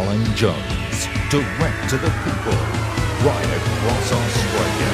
Alan Jones, direct to the people, right across Australia.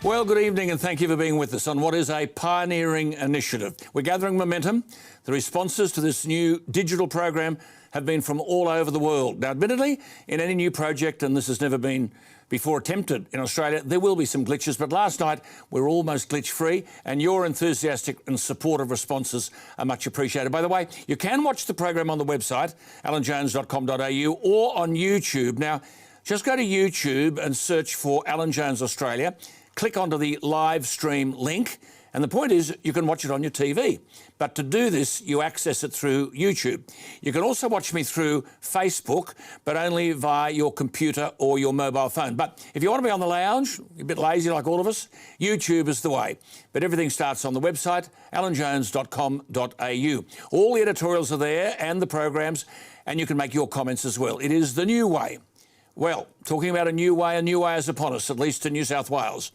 Well, good evening and thank you for being with us on what is a pioneering initiative. We're gathering momentum. The responses to this new digital program have been from all over the world. Now, admittedly, in any new project, and this has never been before attempted in Australia, there will be some glitches, but last night we were almost glitch-free, and your enthusiastic and supportive responses are much appreciated. By the way, you can watch the program on the website, alanjones.com.au, or on YouTube. Now, just go to YouTube and search for Alan Jones Australia. Click onto the live stream link, and the point is you can watch it on your TV. But to do this, you access it through YouTube. You can also watch me through Facebook, but only via your computer or your mobile phone. But if you want to be on the lounge, you're a bit lazy like all of us, YouTube is the way. But everything starts on the website, alanjones.com.au. All the editorials are there and the programs, and you can make your comments as well. It is the new way. Well, talking about a new way is upon us, at least in New South Wales.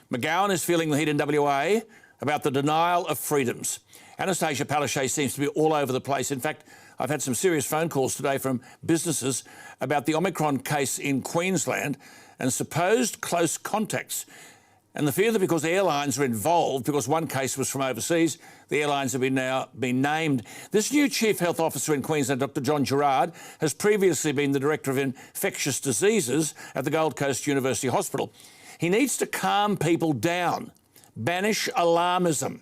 McGowan is feeling the heat in WA about the denial of freedoms. Anastasia Palaszczuk seems to be all over the place. In fact, I've had some serious phone calls today from businesses about the Omicron case in Queensland and supposed close contacts. And the fear that because airlines are involved, because one case was from overseas, the airlines have now been named. This new Chief Health Officer in Queensland, Dr John Gerard, has previously been the Director of Infectious Diseases at the Gold Coast University Hospital. He needs to calm people down, banish alarmism.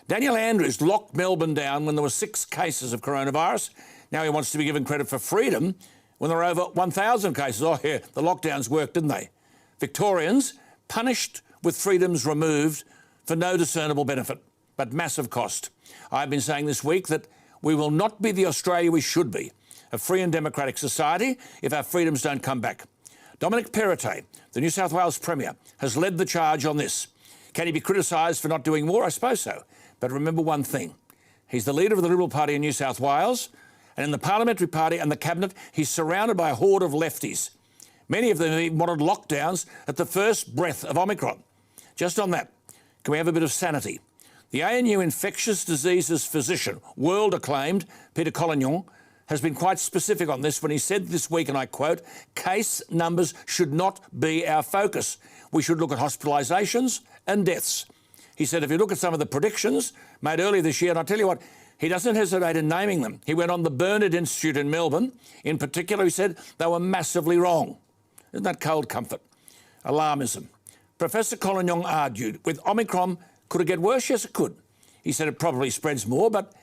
Daniel Andrews locked Melbourne down when there were 6 cases of coronavirus. Now he wants to be given credit for freedom when there are over 1,000 cases. Oh, yeah, the lockdowns worked, didn't they? Victorians punished with freedoms removed for no discernible benefit, but massive cost. I've been saying this week that we will not be the Australia we should be, a free and democratic society, if our freedoms don't come back. Dominic Perrottet, the New South Wales Premier, has led the charge on this. Can he be criticised for not doing more? I suppose so. But remember one thing. He's the leader of the Liberal Party in New South Wales, and in the Parliamentary Party and the Cabinet, he's surrounded by a horde of lefties. Many of them even wanted lockdowns at the first breath of Omicron. Just on that, can we have a bit of sanity? The ANU infectious diseases physician, world-acclaimed Peter Collignon, has been quite specific on this when he said this week, and I quote, "Case numbers should not be our focus. We should look at hospitalisations and deaths." He said, if you look at some of the predictions made earlier this year, and I'll tell you what, he doesn't hesitate in naming them. He went on the Burnett Institute in Melbourne. In particular, he said they were massively wrong. Isn't that cold comfort? Alarmism. Professor Collignon argued, with Omicron, could it get worse? Yes, it could. He said it probably spreads more, but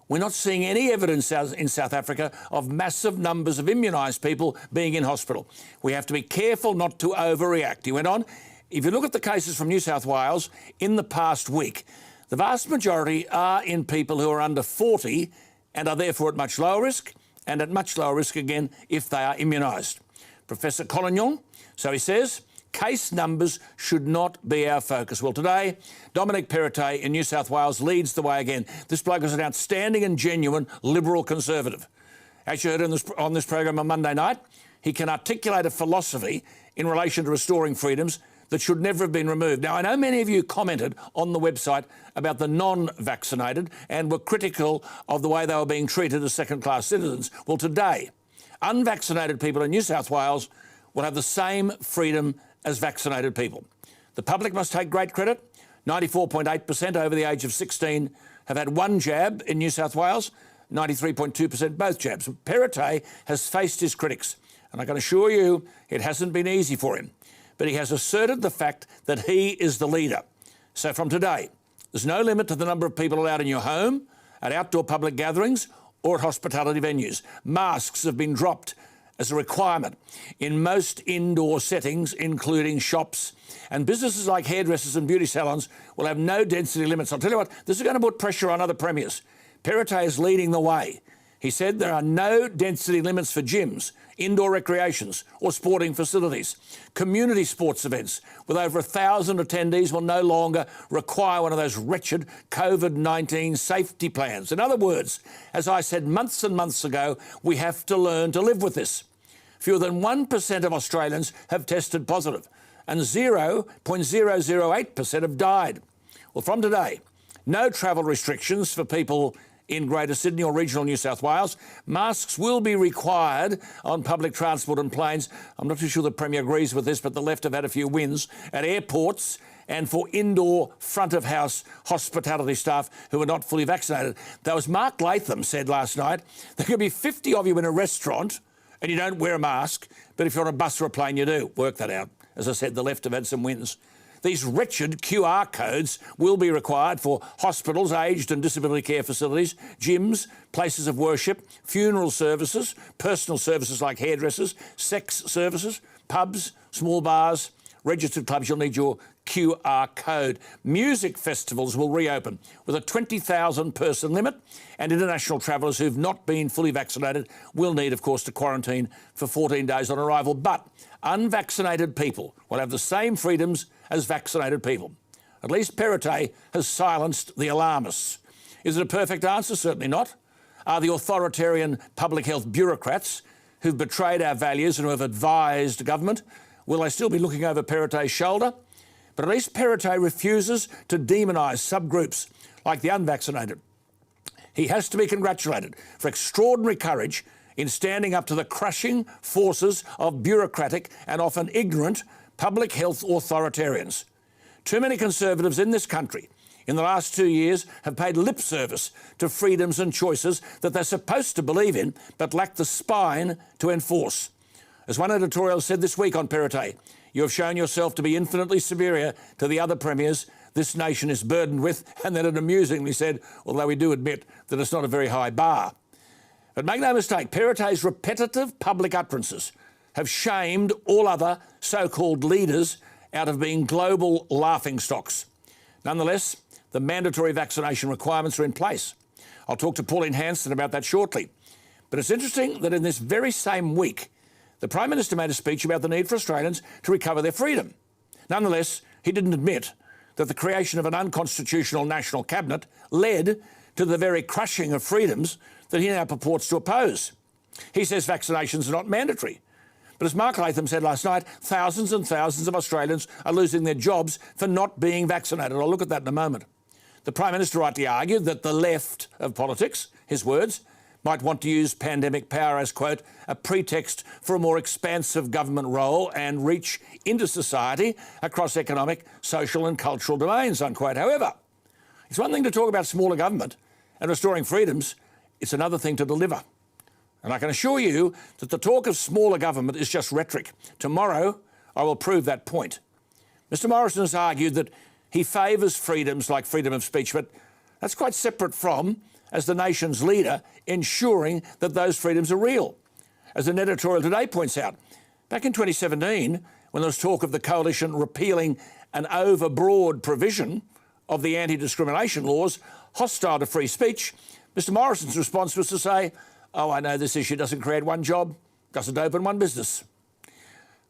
we're not seeing any evidence in South Africa of massive numbers of immunised people being in hospital. We have to be careful not to overreact. He went on, if you look at the cases from New South Wales in the past week, the vast majority are in people who are under 40 and are therefore at much lower risk, and at much lower risk again if they are immunised. Professor Collignon, so he says, case numbers should not be our focus. Well, today, Dominic Perrottet in New South Wales leads the way again. This bloke is an outstanding and genuine Liberal Conservative. As you heard on this program on Monday night, he can articulate a philosophy in relation to restoring freedoms that should never have been removed. Now, I know many of you commented on the website about the non-vaccinated and were critical of the way they were being treated as second-class citizens. Well, today, unvaccinated people in New South Wales will have the same freedom as vaccinated people. The public must take great credit. 94.8% over the age of 16 have had one jab in New South Wales, 93.2% both jabs. Perrottet has faced his critics, and I can assure you it hasn't been easy for him. But he has asserted the fact that he is the leader. So from today, there's no limit to the number of people allowed in your home, at outdoor public gatherings, or at hospitality venues. Masks have been dropped as a requirement in most indoor settings, including shops. And businesses like hairdressers and beauty salons will have no density limits. I'll tell you what, this is going to put pressure on other premiers. Perrottet is leading the way. He said there are no density limits for gyms, indoor recreations or sporting facilities. Community sports events with over 1,000 attendees will no longer require one of those wretched COVID-19 safety plans. In other words, as I said months and months ago, we have to learn to live with this. Fewer than 1% of Australians have tested positive. and 0.008% have died. Well, from today, no travel restrictions for people in Greater Sydney or regional New South Wales. Masks will be required on public transport and planes. I'm not too sure the Premier agrees with this, but the left have had a few wins at airports and for indoor front-of-house hospitality staff who are not fully vaccinated. Though, as Mark Latham said last night, there could be 50 of you in a restaurant and you don't wear a mask, but if you're on a bus or a plane, you do. Work that out. As I said, the left have had some wins. These wretched QR codes will be required for hospitals, aged and disability care facilities, gyms, places of worship, funeral services, personal services like hairdressers, sex services, pubs, small bars, registered clubs. You'll need your QR code. Music festivals will reopen with a 20,000 person limit, and international travellers who've not been fully vaccinated will need, of course, to quarantine for 14 days on arrival. But unvaccinated people will have the same freedoms as vaccinated people. At least Perrottet has silenced the alarmists. Is it a perfect answer? Certainly not. Are the authoritarian public health bureaucrats who've betrayed our values and who have advised government, will they still be looking over Perrottet's shoulder? But at least Perrottet refuses to demonise subgroups like the unvaccinated. He has to be congratulated for extraordinary courage in standing up to the crushing forces of bureaucratic and often ignorant public health authoritarians. Too many Conservatives in this country in the last 2 years have paid lip service to freedoms and choices that they're supposed to believe in but lack the spine to enforce. As one editorial said this week on Perrottet, you have shown yourself to be infinitely superior to the other premiers this nation is burdened with, and then it amusingly said, although we do admit that it's not a very high bar. But make no mistake, Perrottet's repetitive public utterances have shamed all other so-called leaders out of being global laughingstocks. Nonetheless, the mandatory vaccination requirements are in place. I'll talk to Pauline Hanson about that shortly. But it's interesting that in this very same week, the Prime Minister made a speech about the need for Australians to recover their freedom. Nonetheless, he didn't admit that the creation of an unconstitutional national cabinet led to the very crushing of freedoms that he now purports to oppose. He says vaccinations are not mandatory. But as Mark Latham said last night, thousands and thousands of Australians are losing their jobs for not being vaccinated. I'll look at that in a moment. The Prime Minister rightly argued that the left of politics, his words, might want to use pandemic power as, quote, a pretext for a more expansive government role and reach into society across economic, social and cultural domains, unquote. However, it's one thing to talk about smaller government and restoring freedoms. It's another thing to deliver. And I can assure you that the talk of smaller government is just rhetoric. Tomorrow, I will prove that point. Mr Morrison has argued that he favours freedoms like freedom of speech, but that's quite separate from, as the nation's leader, ensuring that those freedoms are real. As an editorial today points out, back in 2017, when there was talk of the coalition repealing an overbroad provision of the anti-discrimination laws hostile to free speech, Mr Morrison's response was to say, oh, I know this issue doesn't create one job, doesn't open one business.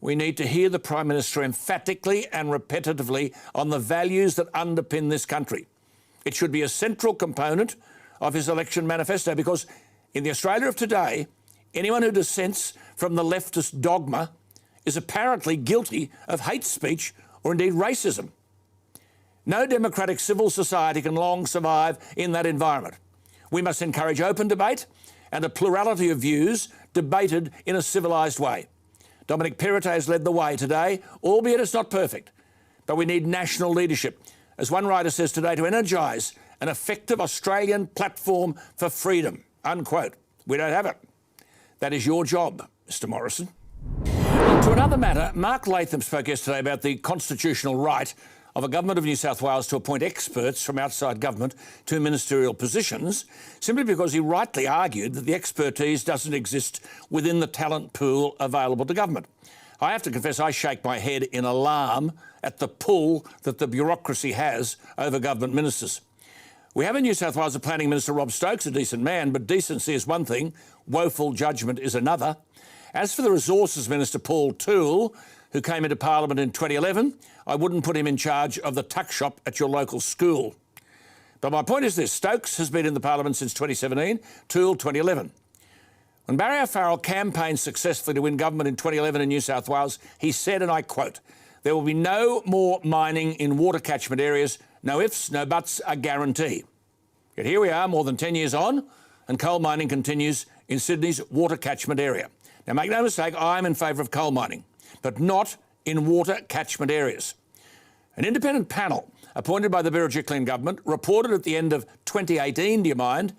We need to hear the Prime Minister emphatically and repetitively on the values that underpin this country. It should be a central component of his election manifesto, because in the Australia of today, anyone who dissents from the leftist dogma is apparently guilty of hate speech or indeed racism. No democratic civil society can long survive in that environment. We must encourage open debate and a plurality of views debated in a civilised way. Dominic Perrottet has led the way today, albeit it's not perfect. But we need national leadership, as one writer says today, to energise an effective Australian platform for freedom, unquote. We don't have it. That is your job, Mr Morrison. To another matter, Mark Latham spoke yesterday about the constitutional right of a Government of New South Wales to appoint experts from outside government to ministerial positions, simply because he rightly argued that the expertise doesn't exist within the talent pool available to government. I have to confess I shake my head in alarm at the pull that the bureaucracy has over government ministers. We have in New South Wales a Planning Minister, Rob Stokes, a decent man, but decency is one thing, woeful judgment is another. As for the Resources Minister, Paul Toole, who came into Parliament in 2011, I wouldn't put him in charge of the tuck shop at your local school. But my point is this, Stokes has been in the Parliament since 2017, Toole 2011. When Barry O'Farrell campaigned successfully to win government in 2011 in New South Wales, he said, and I quote, there will be no more mining in water catchment areas. No ifs, no buts, a guarantee. Yet here we are more than 10 years on, and coal mining continues in Sydney's water catchment area. Now, make no mistake, I'm in favour of coal mining, but not in water catchment areas. An independent panel appointed by the Berejiklian government reported at the end of 2018, do you mind,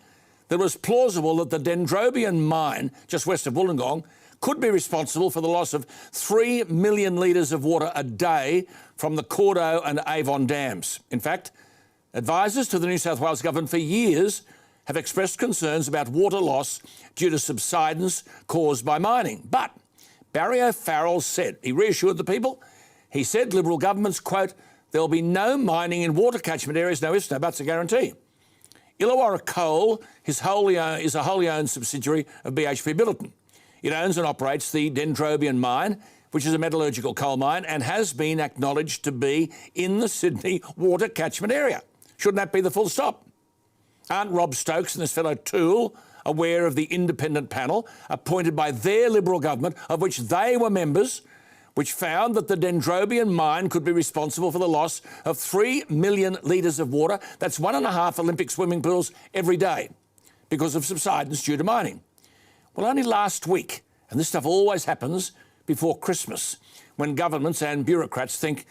that it was plausible that the Dendrobian mine, just west of Wollongong, could be responsible for the loss of 3 million litres of water a day from the Cordo and Avon dams. In fact, advisors to the New South Wales government for years have expressed concerns about water loss due to subsidence caused by mining. But Barry O'Farrell said, he reassured the people, he said Liberal governments, quote, "There'll be no mining in water catchment areas, no ifs, no buts, a guarantee." Illawarra Coal is a wholly owned subsidiary of BHP Billiton. It owns and operates the Dendrobian mine, which is a metallurgical coal mine and has been acknowledged to be in the Sydney water catchment area. Shouldn't that be the full stop? Aren't Rob Stokes and this fellow Toole aware of the independent panel appointed by their Liberal government, of which they were members, which found that the Dendrobian mine could be responsible for the loss of 3 million litres of water, that's 1.5 Olympic swimming pools every day, because of subsidence due to mining? Well, only last week, and this stuff always happens before Christmas, when governments and bureaucrats think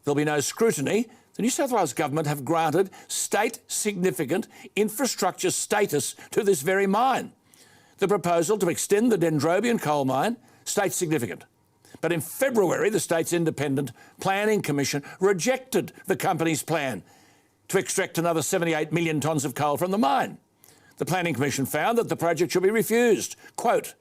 there'll be no scrutiny, the New South Wales government have granted state-significant infrastructure status to this very mine. The proposal to extend the Dendrobian coal mine, state-significant. But in February, the state's independent planning commission rejected the company's plan to extract another 78 million tonnes of coal from the mine. The planning commission found that the project should be refused, quote,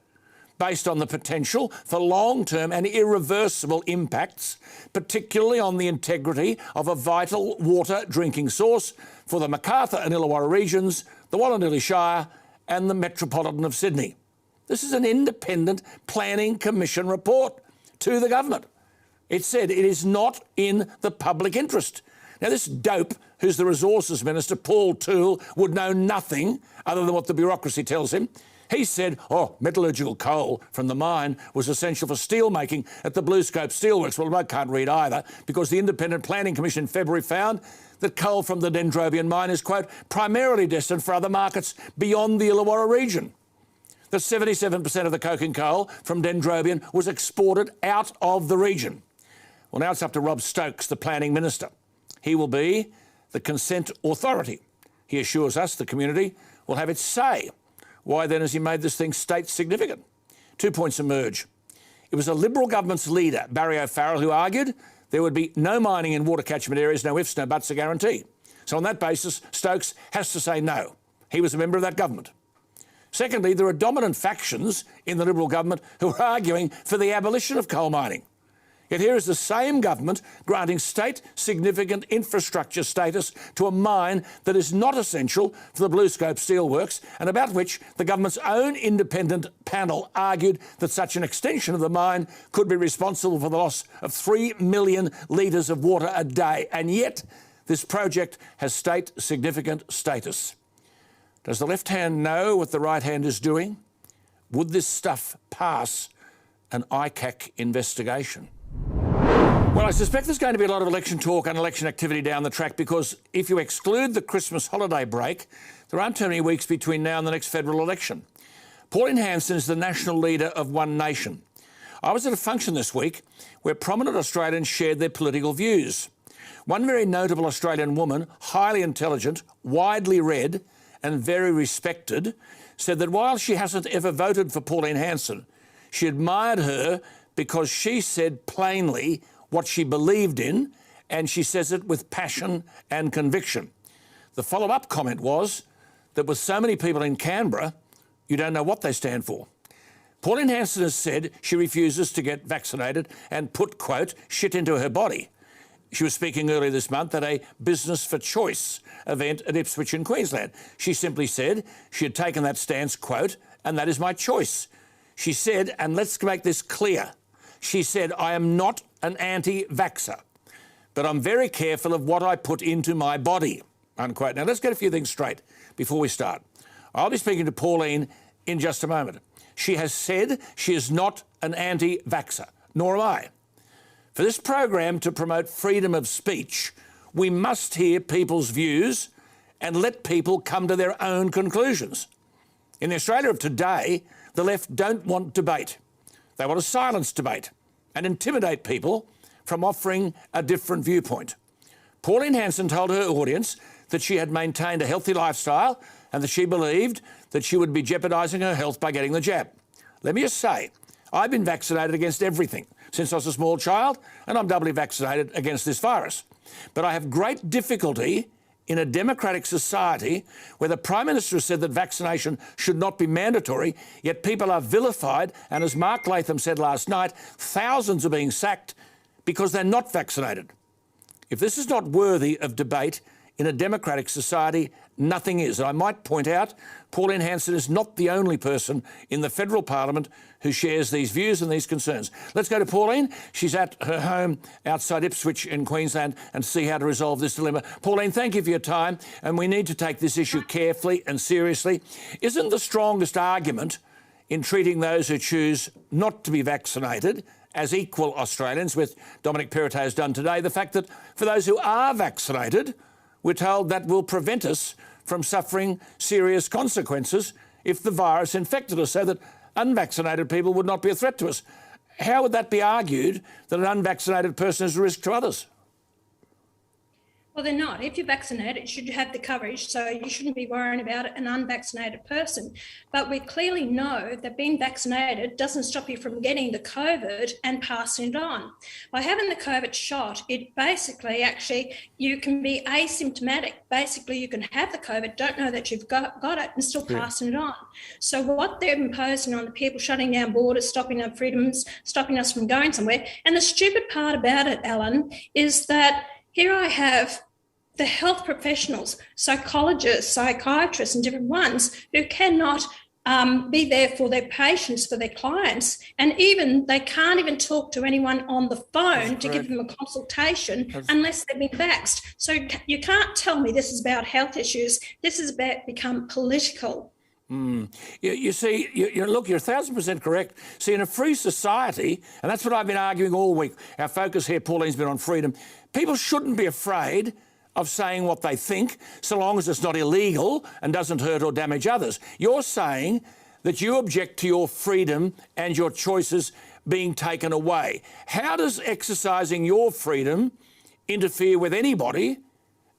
based on the potential for long-term and irreversible impacts, particularly on the integrity of a vital water drinking source for the Macarthur and Illawarra regions, the Wallumbilla Shire and the Metropolitan of Sydney. This is an independent planning commission report to the government. It said it is not in the public interest. Now, this dope, who's the Resources Minister, Paul Toole, would know nothing other than what the bureaucracy tells him. He said, metallurgical coal from the mine was essential for steel making at the BlueScope Steelworks. Well, I can't read either, because the Independent Planning Commission in February found that coal from the Dendrobian mine is, quote, primarily destined for other markets beyond the Illawarra region. That 77% of the coking coal from Dendrobian was exported out of the region. Well, now it's up to Rob Stokes, the Planning Minister. He will be the consent authority. He assures us the community will have its say. Why then has he made this thing state significant? 2 points emerge. It was a Liberal government's leader, Barry O'Farrell, who argued there would be no mining in water catchment areas, no ifs, no buts, a guarantee. So on that basis, Stokes has to say no. He was a member of that government. Secondly, there are dominant factions in the Liberal government who are arguing for the abolition of coal mining. Yet here is the same government granting state-significant infrastructure status to a mine that is not essential for the BlueScope Steelworks, and about which the government's own independent panel argued that such an extension of the mine could be responsible for the loss of 3 million litres of water a day. And yet this project has state-significant status. Does the left hand know what the right hand is doing? Would this stuff pass an ICAC investigation? Well, I suspect there's going to be a lot of election talk and election activity down the track, because if you exclude the Christmas holiday break, there aren't too many weeks between now and the next federal election. Pauline Hanson is the national leader of One Nation. I was at a function this week where prominent Australians shared their political views. One very notable Australian woman, highly intelligent, widely read and very respected, said that while she hasn't ever voted for Pauline Hanson, she admired her because she said plainly what she believed in, and she says it with passion and conviction. The follow-up comment was that with so many people in Canberra, you don't know what they stand for. Pauline Hanson has said she refuses to get vaccinated and put, quote, shit into her body. She was speaking earlier this month at a Business for Choice event at Ipswich in Queensland. She simply said she had taken that stance, quote, and that is my choice. She said, and let's make this clear, she said, I am not an anti-vaxxer, but I'm very careful of what I put into my body, unquote. Now, let's get a few things straight before we start. I'll be speaking to Pauline in just a moment. She has said she is not an anti-vaxxer, nor am I. For this program to promote freedom of speech, we must hear people's views and let people come to their own conclusions. In the Australia of today, the left don't want debate. They want to silence debate and intimidate people from offering a different viewpoint. Pauline Hanson told her audience that she had maintained a healthy lifestyle and that she believed that she would be jeopardising her health by getting the jab. Let me just say, I've been vaccinated against everything since I was a small child, and I'm doubly vaccinated against this virus. But I have great difficulty in a democratic society where the Prime Minister has said that vaccination should not be mandatory, yet people are vilified, and as Mark Latham said last night, thousands are being sacked because they're not vaccinated. If this is not worthy of debate in a democratic society, nothing is. And I might point out, Pauline Hanson is not the only person in the federal parliament who shares these views and these concerns. Let's go to Pauline. She's at her home outside Ipswich in Queensland and see how to resolve this dilemma. Pauline, thank you for your time, and we need to take this issue carefully and seriously. Isn't the strongest argument in treating those who choose not to be vaccinated as equal Australians, which Dominic Perrottet has done today, the fact that for those who are vaccinated, we're told that will prevent us from suffering serious consequences if the virus infected us, so that unvaccinated people would not be a threat to us? How would that be argued that an unvaccinated person is a risk to others? Well, they're not. If you're vaccinated, you should have the coverage, so you shouldn't be worrying about an unvaccinated person. But we clearly know that being vaccinated doesn't stop you from getting the COVID and passing it on. By having the COVID shot, it basically you can be asymptomatic. Basically, you can have the COVID, don't know that you've got it, and still passing it on. So what they're imposing on the people, shutting down borders, stopping our freedoms, stopping us from going somewhere. And the stupid part about it, Alan, is that here I have the health professionals, psychologists, psychiatrists and different ones who cannot be there for their patients, for their clients, and they can't even talk to anyone on the phone to give them a consultation unless they've been vaxxed. So you can't tell me this is about health issues. This is about become political. You see, look, you're 1,000% correct. See, in a free society, and that's what I've been arguing all week, our focus here, Pauline's been on freedom, people shouldn't be afraid of saying what they think, so long as it's not illegal and doesn't hurt or damage others. You're saying that you object to your freedom and your choices being taken away. How does exercising your freedom interfere with anybody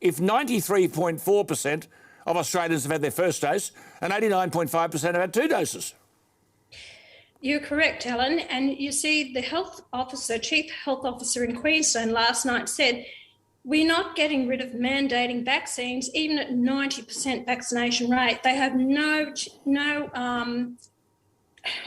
if 93.4% of Australians have had their first dose and 89.5% have had 2 doses? You're correct, Alan. And you see, the Chief Health Officer in Queensland last night said, we're not getting rid of mandating vaccines, even at 90% vaccination rate. They have no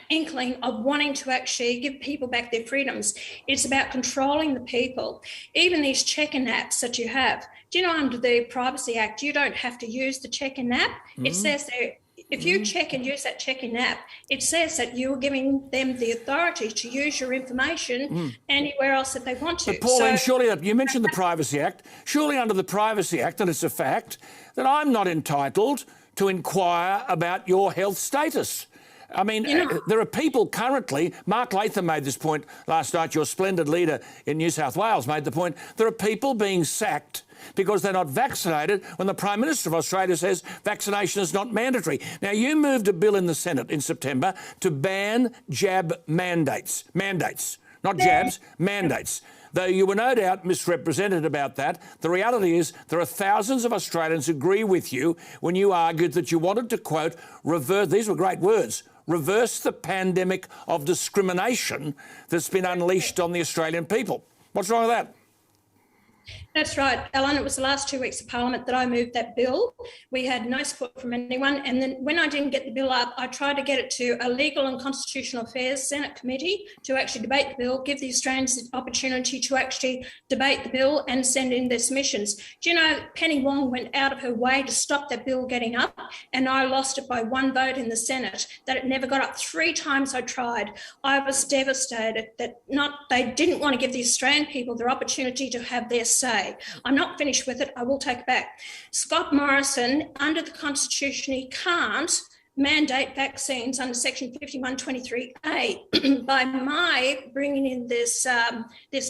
inkling of wanting to actually give people back their freedoms. It's about controlling the people. Even these check-in apps that you have. Do you know, under the Privacy Act, you don't have to use the check-in app. It says there, if you check and use that check-in app, it says that you're giving them the authority to use your information anywhere else that they want to. But Pauline, surely, you mentioned the Privacy Act. Surely under the Privacy Act, and it's a fact, that I'm not entitled to inquire about your health status. I mean, there are people currently, Mark Latham made this point last night, your splendid leader in New South Wales made the point, there are people being sacked because they're not vaccinated when the Prime Minister of Australia says vaccination is not mandatory. Now, you moved a bill in the Senate in September to ban jab mandates. Mandates, not jabs, mandates. Though you were no doubt misrepresented about that, the reality is there are thousands of Australians who agree with you when you argued that you wanted to, quote, reverse, these were great words, reverse the pandemic of discrimination that's been unleashed on the Australian people. What's wrong with that? That's right, Alan. It was the last 2 weeks of Parliament that I moved that bill. We had no support from anyone. And then when I didn't get the bill up, I tried to get it to a Legal and Constitutional Affairs Senate committee to actually debate the bill, give the Australians the opportunity to actually debate the bill and send in their submissions. Do you know, Penny Wong went out of her way to stop that bill getting up, and I lost it by 1 vote in the Senate, that it never got up. 3 times I tried. I was devastated that they didn't want to give the Australian people their opportunity to have their say. I'm not finished with it. I will take it back. Scott Morrison, under the Constitution, he can't mandate vaccines under Section 5123A. By my bringing in this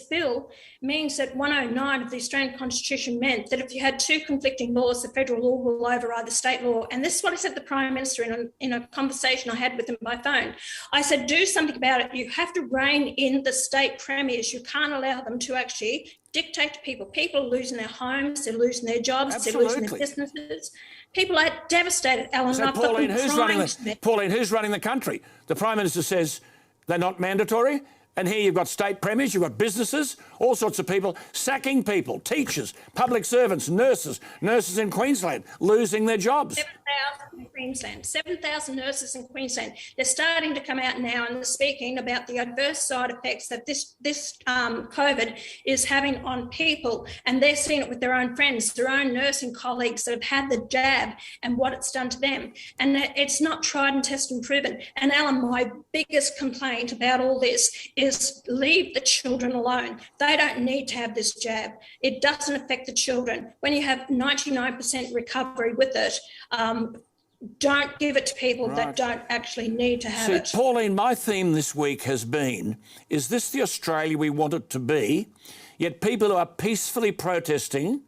bill means that 109 of the Australian Constitution meant that if you had two conflicting laws, the federal law will override the state law. And this is what I said to the Prime Minister in a conversation I had with him by phone. I said, do something about it. You have to rein in the state premiers. You can't allow them to actually dictate to people. People are losing their homes, they're losing their jobs, Absolutely. They're losing their businesses. People are devastated, Alan. So Pauline, who's running the country? The Prime Minister says they're not mandatory, and here you've got state premiers, you've got businesses, all sorts of people sacking people, teachers, public servants, nurses in Queensland losing their jobs. 7,000 in Queensland, 7,000 nurses in Queensland. They're starting to come out now and they're speaking about the adverse side effects that this COVID is having on people, and they're seeing it with their own friends, their own nursing colleagues that have had the jab and what it's done to them. And it's not tried and tested and proven. And Alan, my biggest complaint about all this is leave the children alone. They don't need to have this jab. It doesn't affect the children. When you have 99% recovery with it, don't give it to people that don't actually need to have it. Pauline, my theme this week has been, is this the Australia we want it to be? Yet people who are peacefully protesting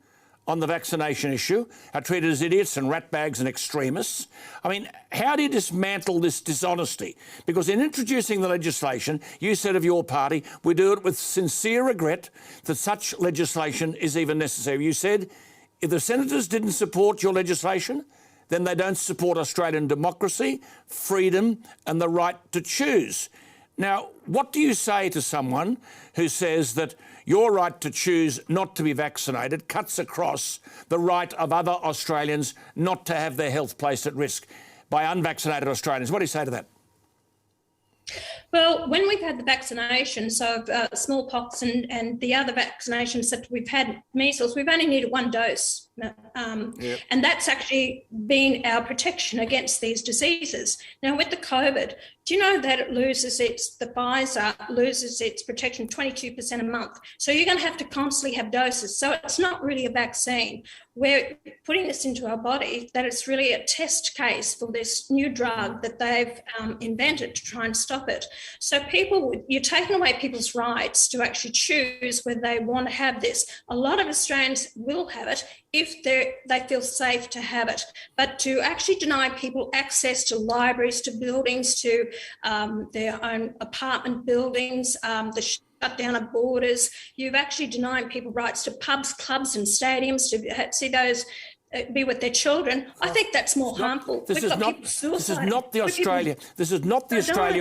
on the vaccination issue are treated as idiots and ratbags and extremists. I mean, how do you dismantle this dishonesty? Because in introducing the legislation, you said of your party, we do it with sincere regret that such legislation is even necessary. You said if the senators didn't support your legislation, then they don't support Australian democracy, freedom and the right to choose. Now, what do you say to someone who says that your right to choose not to be vaccinated cuts across the right of other Australians not to have their health placed at risk by unvaccinated Australians? What do you say to that? Well, when we've had the vaccinations of smallpox and the other vaccinations that we've had, measles, we've only needed one dose. And that's actually been our protection against these diseases. Now, with the COVID, do you know that it the Pfizer loses its protection 22% a month? So you're going to have to constantly have doses. So it's not really a vaccine. We're putting this into our body, that it's really a test case for this new drug that they've invented to try and stop it. So you're taking away people's rights to actually choose whether they want to have this. A lot of Australians will have it if they feel safe to have it. But to actually deny people access to libraries, to buildings, to their own apartment buildings, the shutdown of borders, you've actually denied people rights to pubs, clubs and stadiums to see those be with their children. I think that's more harmful. This is not the Australia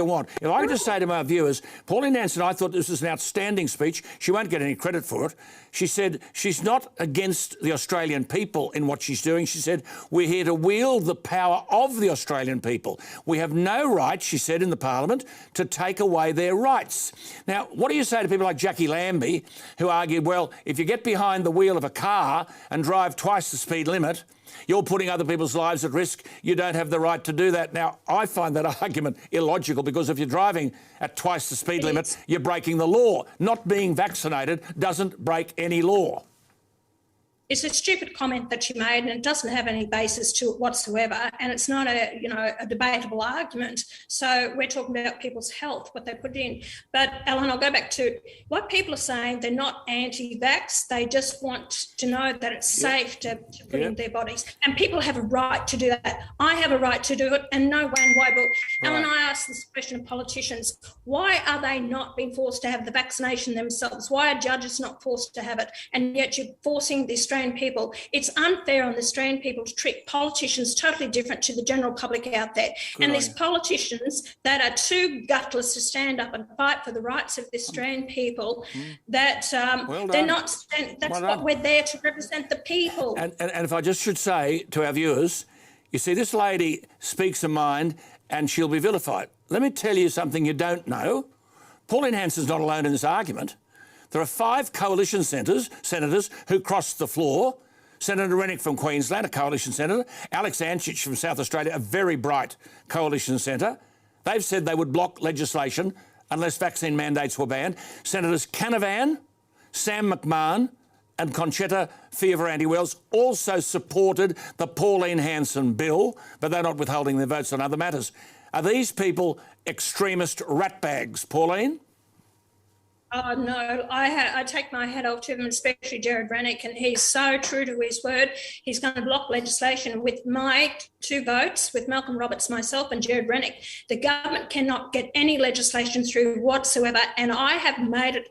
we want. If I could just say to my viewers, Pauline Hanson, I thought this was an outstanding speech. She won't get any credit for it. She said she's not against the Australian people in what she's doing. She said, we're here to wield the power of the Australian people. We have no right, she said in the Parliament, to take away their rights. Now, what do you say to people like Jackie Lambie, who argued, well, if you get behind the wheel of a car and drive twice the speed limit, you're putting other people's lives at risk. You don't have the right to do that. Now, I find that argument illogical, because if you're driving at twice the speed limit, you're breaking the law. Not being vaccinated doesn't break any law. It's a stupid comment that she made, and it doesn't have any basis to it whatsoever, and it's not a debatable argument. So we're talking about people's health, what they put in. But Alan, I'll go back to what people are saying. They're not anti-vax. They just want to know that it's safe to put in their bodies, and people have a right to do that. I have a right to do it, and no way and why. But Alan, I asked this question of politicians: why are they not being forced to have the vaccination themselves? Why are judges not forced to have it? And yet you're forcing the Australian people. It's unfair on the Australian people to treat politicians totally different to the general public out there. And these politicians that are too gutless to stand up and fight for the rights of the Australian people, that they're not. That's what we're there to represent, the people. And if I just should say to our viewers, you see, this lady speaks her mind and she'll be vilified. Let me tell you something you don't know. Pauline Hanson's not alone in this argument. There are 5 coalition senators who crossed the floor. Senator Rennick from Queensland, a coalition senator. Alex Anchich from South Australia, a very bright coalition senator. They've said they would block legislation unless vaccine mandates were banned. Senators Canavan, Sam McMahon and Conchetta Fioravanti-Wells also supported the Pauline Hanson bill, but they're not withholding their votes on other matters. Are these people extremist ratbags, Pauline? Oh, no, I take my hat off to him, especially Jared Rennick, and he's so true to his word. He's going to block legislation with my 2 votes, with Malcolm Roberts, myself and Jared Rennick. The government cannot get any legislation through whatsoever, and I have made it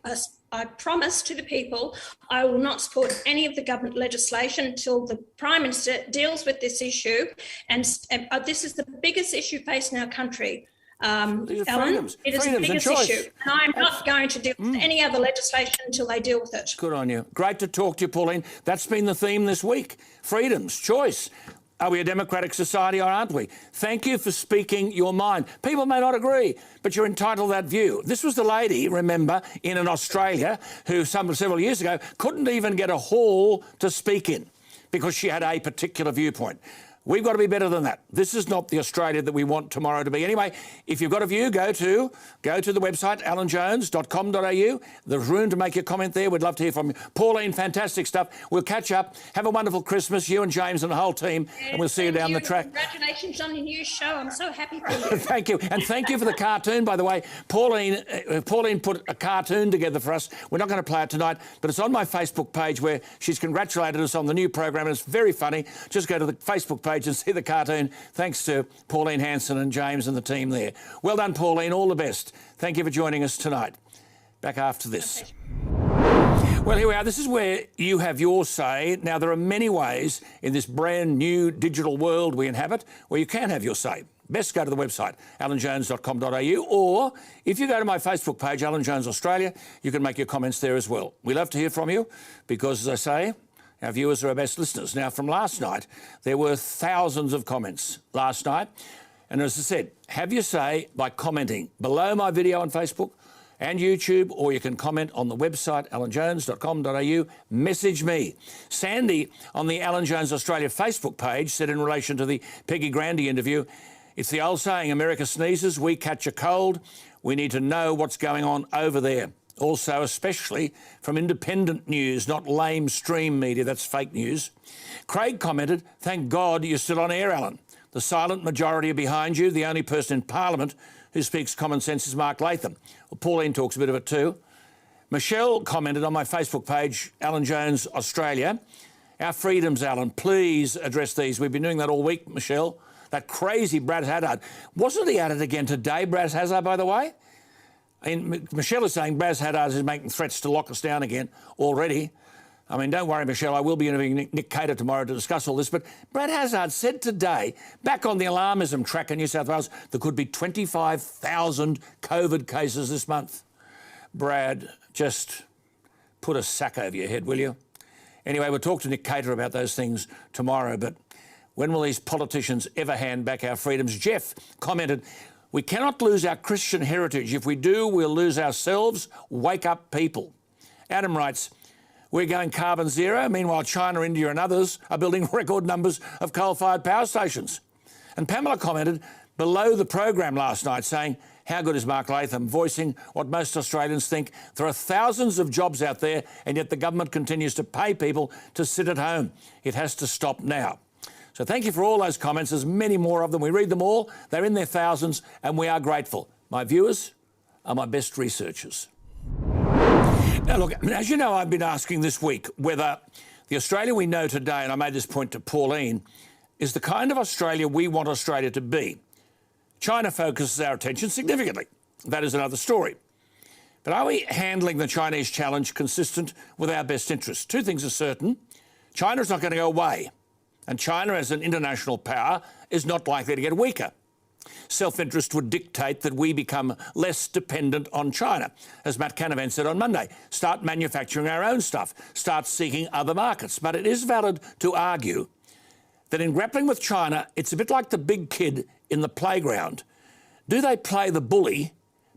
I promise to the people I will not support any of the government legislation until the Prime Minister deals with this issue. And this is the biggest issue facing our country. Alan, it is the biggest issue. And I'm not going to deal with any other legislation until they deal with it. Good on you. Great to talk to you, Pauline. That's been the theme this week. Freedoms, choice. Are we a democratic society or aren't we? Thank you for speaking your mind. People may not agree, but you're entitled to that view. This was the lady, remember, in Australia who several years ago couldn't even get a hall to speak in because she had a particular viewpoint. We've got to be better than that. This is not the Australia that we want tomorrow to be. Anyway, if you've got a view, go to the website, alanjones.com.au. There's room to make your comment there. We'd love to hear from you. Pauline, fantastic stuff. We'll catch up. Have a wonderful Christmas, you and James and the whole team, and we'll see you down the track. Congratulations on your new show. I'm so happy for you. Thank you. And thank you for the cartoon, by the way. Pauline put a cartoon together for us. We're not going to play it tonight, but it's on my Facebook page where she's congratulated us on the new program, and it's very funny. Just go to the Facebook page and see the cartoon. Thanks to Pauline Hanson and James and the team there. Well done, Pauline. All the best. Thank you for joining us tonight. Back after this. Well, here we are. This is where you have your say. Now, there are many ways in this brand new digital world we inhabit where you can have your say. Best go to the website, alanjones.com.au, or if you go to my Facebook page, Alan Jones Australia, you can make your comments there as well. We love to hear from you because, as I say, our viewers are our best listeners. Now, from last night, there were thousands of comments last night. And as I said, have your say by commenting below my video on Facebook and YouTube, or you can comment on the website, alanjones.com.au. Message me. Sandy on the Alan Jones Australia Facebook page said in relation to the Peggy Grandy interview, it's the old saying, America sneezes, we catch a cold. We need to know what's going on over there. Also, especially from independent news, not lame stream media, that's fake news. Craig commented, thank God you're still on air, Alan. The silent majority are behind you. The only person in Parliament who speaks common sense is Mark Latham. Well, Pauline talks a bit of it too. Michelle commented on my Facebook page, Alan Jones Australia. Our freedoms, Alan, please address these. We've been doing that all week, Michelle. That crazy Brad Haddad. Wasn't he at it again today, Brad Haddad, by the way? I mean, Michelle is saying Braz Haddad is making threats to lock us down again already. I mean, don't worry, Michelle, I will be interviewing Nick Cater tomorrow to discuss all this. But Brad Haddad said today, back on the alarmism track in New South Wales, there could be 25,000 COVID cases this month. Brad, just put a sack over your head, will you? Anyway, we'll talk to Nick Cater about those things tomorrow. But when will these politicians ever hand back our freedoms? Jeff commented, we cannot lose our Christian heritage. If we do, we'll lose ourselves. Wake up, people. Adam writes, we're going carbon zero. Meanwhile, China, India and others are building record numbers of coal-fired power stations. And Pamela commented below the program last night saying, how good is Mark Latham, voicing what most Australians think. There are thousands of jobs out there, and yet the government continues to pay people to sit at home. It has to stop now. So thank you for all those comments. There's many more of them. We read them all. They're in their thousands, and we are grateful. My viewers are my best researchers. Now, look, as you know, I've been asking this week whether the Australia we know today, and I made this point to Pauline, is the kind of Australia we want Australia to be. China focuses our attention significantly. That is another story. But are we handling the Chinese challenge consistent with our best interests? Two things are certain. China is not going to go away. And China, as an international power, is not likely to get weaker. Self-interest would dictate that we become less dependent on China. As Matt Canavan said on Monday, start manufacturing our own stuff, start seeking other markets. But it is valid to argue that in grappling with China, it's a bit like the big kid in the playground. Do they play the bully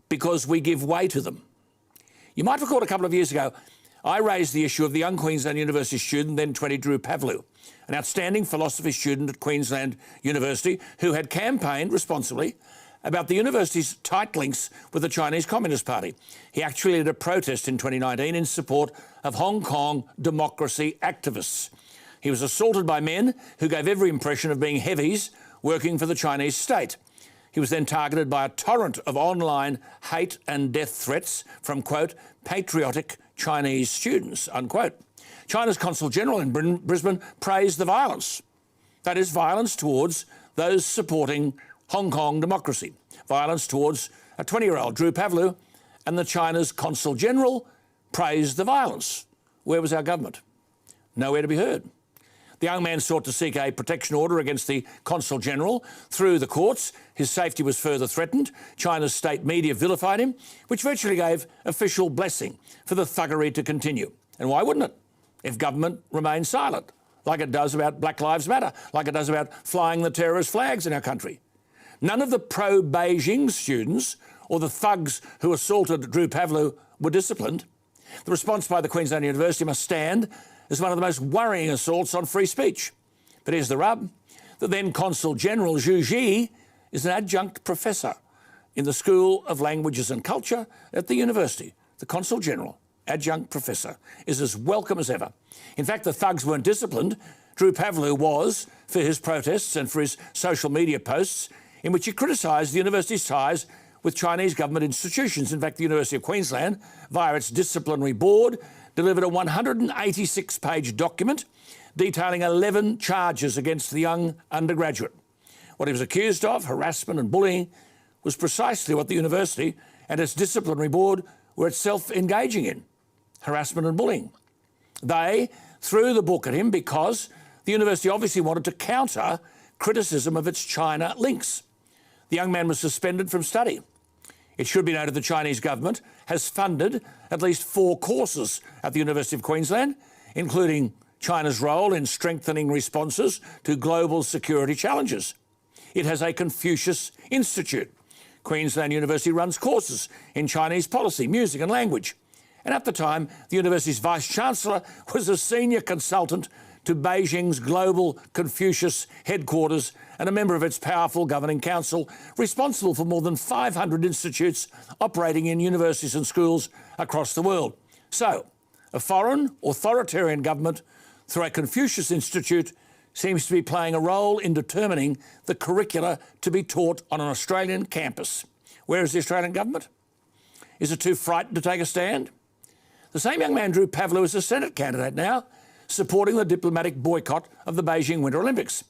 because we give way to them? You might recall a couple of years ago, I raised the issue of the young Queensland University student, then 20, Drew Pavlou, an outstanding philosophy student at Queensland University who had campaigned responsibly about the university's tight links with the Chinese Communist Party. He actually led a protest in 2019 in support of Hong Kong democracy activists. He was assaulted by men who gave every impression of being heavies working for the Chinese state. He was then targeted by a torrent of online hate and death threats from, quote, patriotic Chinese students, unquote. China's Consul General in Brisbane praised the violence. That is, violence towards those supporting Hong Kong democracy. Violence towards a 20-year-old, Drew Pavlou, and the China's Consul General praised the violence. Where was our government? Nowhere to be heard. The young man sought to seek a protection order against the Consul General through the courts. His safety was further threatened. China's state media vilified him, which virtually gave official blessing for the thuggery to continue. And why wouldn't it, if government remains silent, like it does about Black Lives Matter, like it does about flying the terrorist flags in our country? None of the pro-Beijing students or the thugs who assaulted Drew Pavlou were disciplined. The response by the Queensland University must stand as one of the most worrying assaults on free speech. But here's the rub. The then Consul General, Zhu Ji, is an adjunct professor in the School of Languages and Culture at the university. The Consul General, adjunct professor, is as welcome as ever. In fact, the thugs weren't disciplined. Drew Pavlou was for his protests and for his social media posts in which he criticised the university's ties with Chinese government institutions. In fact, the University of Queensland, via its disciplinary board, delivered a 186-page document detailing 11 charges against the young undergraduate. What he was accused of, harassment and bullying, was precisely what the university and its disciplinary board were itself engaging in, harassment and bullying. They threw the book at him because the university obviously wanted to counter criticism of its China links. The young man was suspended from study. It should be noted the Chinese government has funded at least 4 courses at the University of Queensland, including China's role in strengthening responses to global security challenges. It has a Confucius Institute. Queensland University runs courses in Chinese policy, music and language. And at the time, the university's Vice-Chancellor was a senior consultant to Beijing's global Confucius headquarters and a member of its powerful governing council, responsible for more than 500 institutes operating in universities and schools across the world. So, a foreign authoritarian government through a Confucius Institute seems to be playing a role in determining the curricula to be taught on an Australian campus. Where is the Australian government? Is it too frightened to take a stand? The same young man, Drew Pavlou, is a Senate candidate now, supporting the diplomatic boycott of the Beijing Winter Olympics.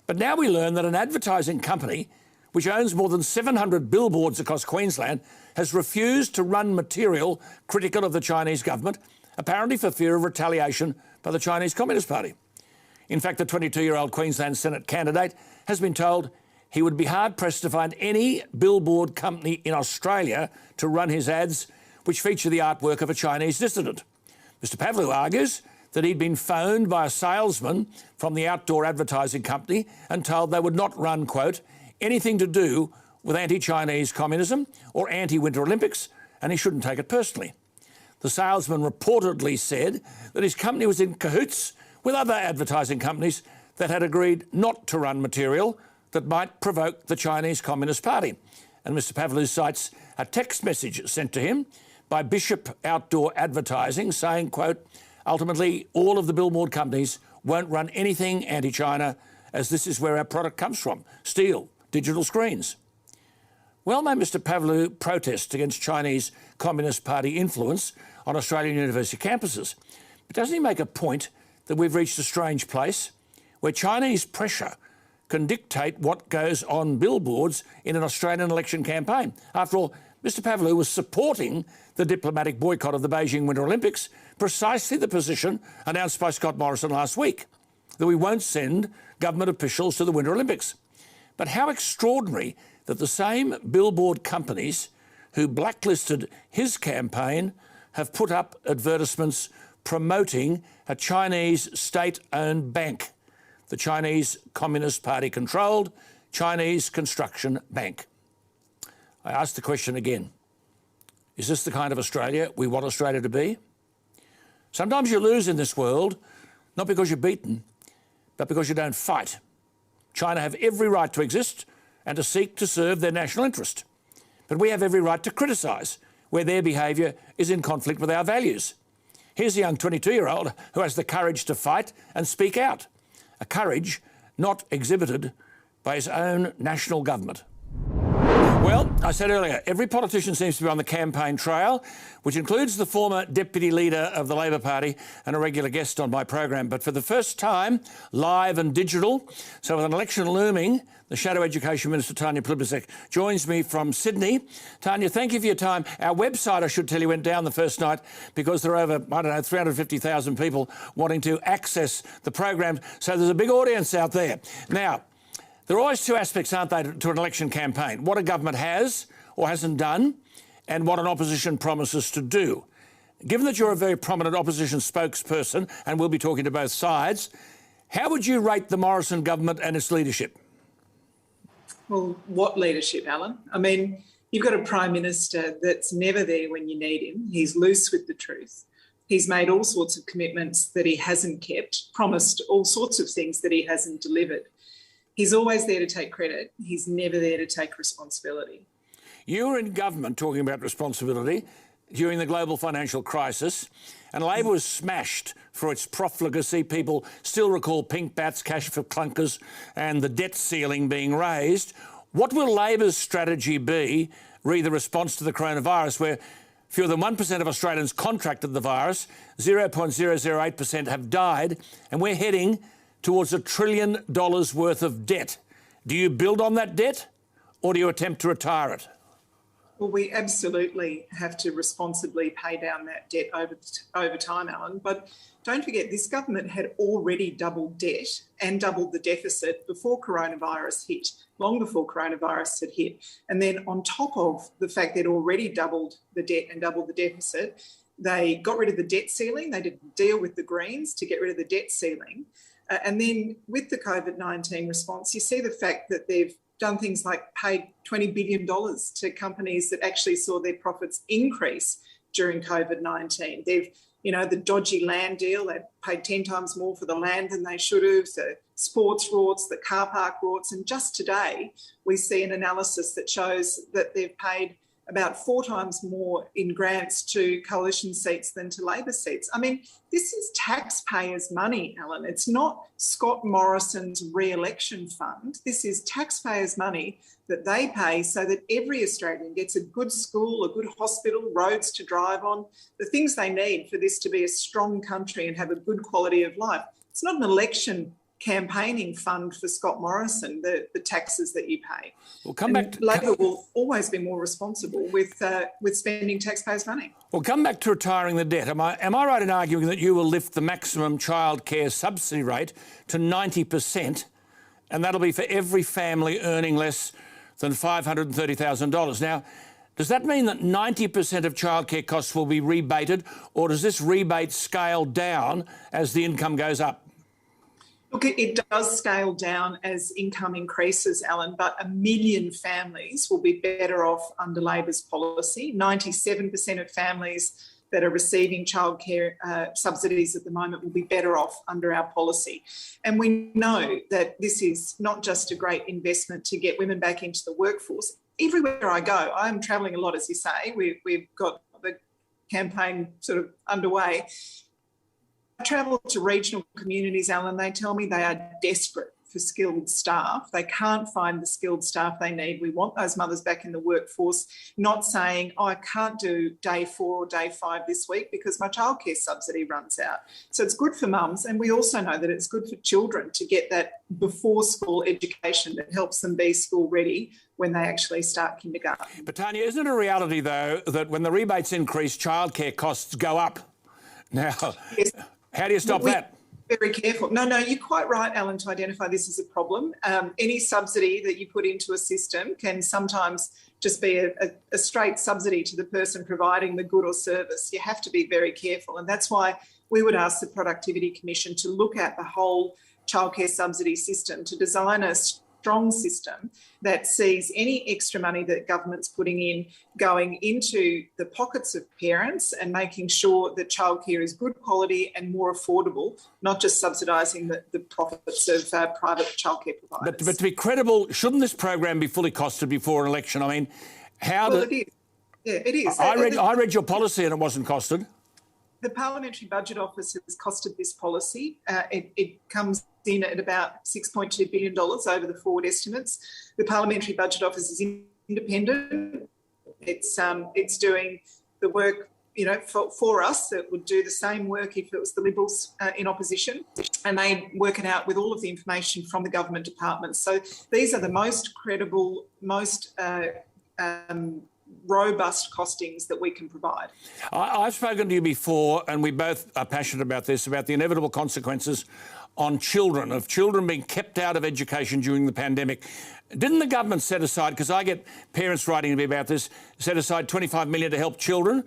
But now we learn that an advertising company, which owns more than 700 billboards across Queensland, has refused to run material critical of the Chinese government, apparently for fear of retaliation by the Chinese Communist Party. In fact, the 22-year-old Queensland Senate candidate has been told he would be hard-pressed to find any billboard company in Australia to run his ads which feature the artwork of a Chinese dissident. Mr Pavlou argues that he'd been phoned by a salesman from the outdoor advertising company and told they would not run, quote, anything to do with anti-Chinese communism or anti-Winter Olympics, and he shouldn't take it personally. The salesman reportedly said that his company was in cahoots with other advertising companies that had agreed not to run material that might provoke the Chinese Communist Party. And Mr Pavlou cites a text message sent to him by Bishop Outdoor Advertising saying, quote, ultimately, all of the billboard companies won't run anything anti-China as this is where our product comes from, steel, digital screens. Well, may Mr Pavlou protest against Chinese Communist Party influence on Australian university campuses. But doesn't he make a point that we've reached a strange place where Chinese pressure can dictate what goes on billboards in an Australian election campaign? After all, Mr Pavlou was supporting the diplomatic boycott of the Beijing Winter Olympics, precisely the position announced by Scott Morrison last week, that we won't send government officials to the Winter Olympics. But how extraordinary that the same billboard companies who blacklisted his campaign have put up advertisements promoting a Chinese state-owned bank, the Chinese Communist Party-controlled Chinese Construction Bank. I ask the question again, is this the kind of Australia we want Australia to be? Sometimes you lose in this world, not because you're beaten, but because you don't fight. China have every right to exist and to seek to serve their national interest. But we have every right to criticise where their behaviour is in conflict with our values. Here's a young 22-year-old who has the courage to fight and speak out, a courage not exhibited by his own national government. Well, I said earlier, every politician seems to be on the campaign trail, which includes the former deputy leader of the Labor Party and a regular guest on my program. But for the first time, live and digital, so with an election looming, the Shadow Education Minister, Tanya Plibersek, joins me from Sydney. Tanya, thank you for your time. Our website, I should tell you, went down the first night because there are over, 350,000 people wanting to access the program. So there's a big audience out there. Now, there are always two aspects, aren't they, to an election campaign? What a government has or hasn't done and what an opposition promises to do. Given that you're a very prominent opposition spokesperson and we'll be talking to both sides, how would you rate the Morrison government and its leadership? Well, what leadership, Alan? I mean, you've got a Prime Minister that's never there when you need him. He's loose with the truth. He's made all sorts of commitments that he hasn't kept, promised all sorts of things that he hasn't delivered. He's always there to take credit. He's never there to take responsibility. You were in government talking about responsibility during the global financial crisis, and Labor was smashed for its profligacy. People still recall pink bats, cash for clunkers, and the debt ceiling being raised. What will Labor's strategy be re the response to the coronavirus, where fewer than 1% of Australians contracted the virus, 0.008% have died, and we're heading towards $1 trillion worth of debt? Do you build on that debt or do you attempt to retire it? Well, we absolutely have to responsibly pay down that debt over time, Alan. But don't forget, this government had already doubled debt and doubled the deficit before coronavirus hit, long before coronavirus had hit. And then on top of the fact they'd already doubled the debt and doubled the deficit, they got rid of the debt ceiling. They didn't deal with the Greens to get rid of the debt ceiling. And then with the COVID-19 response, you see the fact that they've done things like paid $20 billion to companies that actually saw their profits increase during COVID-19. They've, the dodgy land deal, they've paid 10 times more for the land than they should have, the sports rorts, the car park rorts. And just today, we see an analysis that shows that they've paid about 4 times more in grants to coalition seats than to Labor seats. I mean, this is taxpayers' money, Alan. It's not Scott Morrison's re-election fund. This is taxpayers' money that they pay so that every Australian gets a good school, a good hospital, roads to drive on, the things they need for this to be a strong country and have a good quality of life. It's not an election campaigning fund for Scott Morrison, the taxes that you pay. We'll come back to, Labor will always be more responsible with spending taxpayers' money. We'll come back to retiring the debt. Am I right in arguing that you will lift the maximum childcare subsidy rate to 90%, and that'll be for every family earning less than $530,000? Now, does that mean that 90% of childcare costs will be rebated, or does this rebate scale down as the income goes up? Look, it does scale down as income increases, Alan, but 1 million families will be better off under Labor's policy. 97% of families that are receiving childcare subsidies at the moment will be better off under our policy. And we know that this is not just a great investment to get women back into the workforce. Everywhere I go, I'm travelling a lot, as you say. We've got the campaign sort of underway. I travel to regional communities, Alan, they tell me they are desperate for skilled staff. They can't find the skilled staff they need. We want those mothers back in the workforce, not saying, I can't do day 4 or day 5 this week because my childcare subsidy runs out. So it's good for mums, and we also know that it's good for children to get that before school education that helps them be school ready when they actually start kindergarten. But Tanya, isn't it a reality, though, that when the rebates increase, childcare costs go up? Now, yes. How do you stop that? Very careful. No, you're quite right, Alan, to identify this as a problem. Any subsidy that you put into a system can sometimes just be a straight subsidy to the person providing the good or service. You have to be very careful. And that's why we would ask the Productivity Commission to look at the whole childcare subsidy system, to design a strong system that sees any extra money that government's putting in going into the pockets of parents and making sure that childcare is good quality and more affordable, not just subsidising the profits of private childcare providers. But to be credible, shouldn't this program be fully costed before an election? I mean, it is. Yeah, it is. I read your policy and it wasn't costed. The Parliamentary Budget Office has costed this policy. It comes in at about $6.2 billion over the forward estimates. The Parliamentary Budget Office is independent. It's doing the work, for us that would do the same work if it was the Liberals in opposition, and they work it out with all of the information from the government departments. So these are the most credible, most robust costings that we can provide. I've spoken to you before, and we both are passionate about this, about the inevitable consequences on children, of children being kept out of education during the pandemic. Didn't the government set aside, because I get parents writing to me about this, set aside $25 million to help children?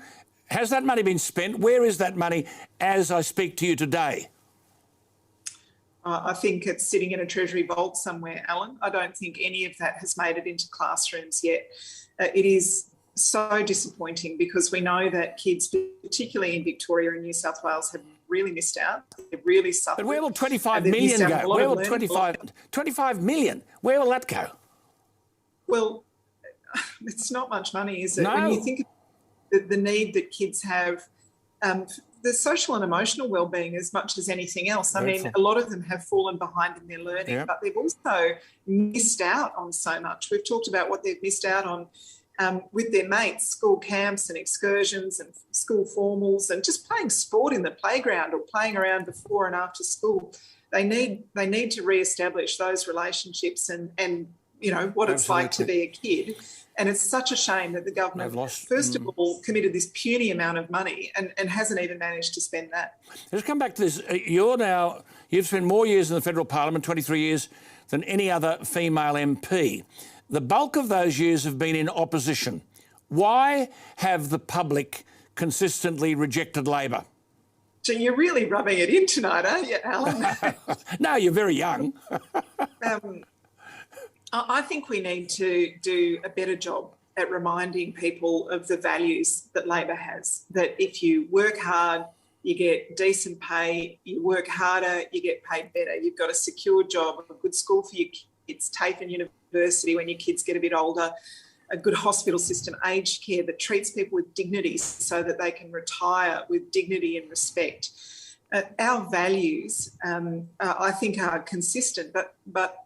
Has that money been spent? Where is that money as I speak to you today? I think it's sitting in a Treasury vault somewhere, Alan. I don't think any of that has made it into classrooms yet. It is so disappointing because we know that kids, particularly in Victoria and New South Wales, have really missed out. They've really suffered. But where will 25 million go? Where will 25 million? Where will that go? Well, it's not much money, is it? No. When you think of the need that kids have, the social and emotional well-being as much as anything else. I mean, a lot of them have fallen behind in their learning, but they've also missed out on so much. We've talked about what they've missed out on with their mates, school camps and excursions and school formals and just playing sport in the playground or playing around before and after school. They need to re-establish those relationships and what it's like to be a kid. And it's such a shame that the government, first of all, committed this puny amount of money and hasn't even managed to spend that. Let's come back to this. You've spent more years in the federal parliament, 23 years, than any other female MP. The bulk of those years have been in opposition. Why have the public consistently rejected Labor? So you're really rubbing it in tonight, aren't you, Alan? No, you're very young. I think we need to do a better job at reminding people of the values that Labor has, that if you work hard, you get decent pay, you work harder, you get paid better. You've got a secure job, a good school for your kids, TAFE and university when your kids get a bit older, a good hospital system, aged care that treats people with dignity so that they can retire with dignity and respect. Our values, I think, are consistent, but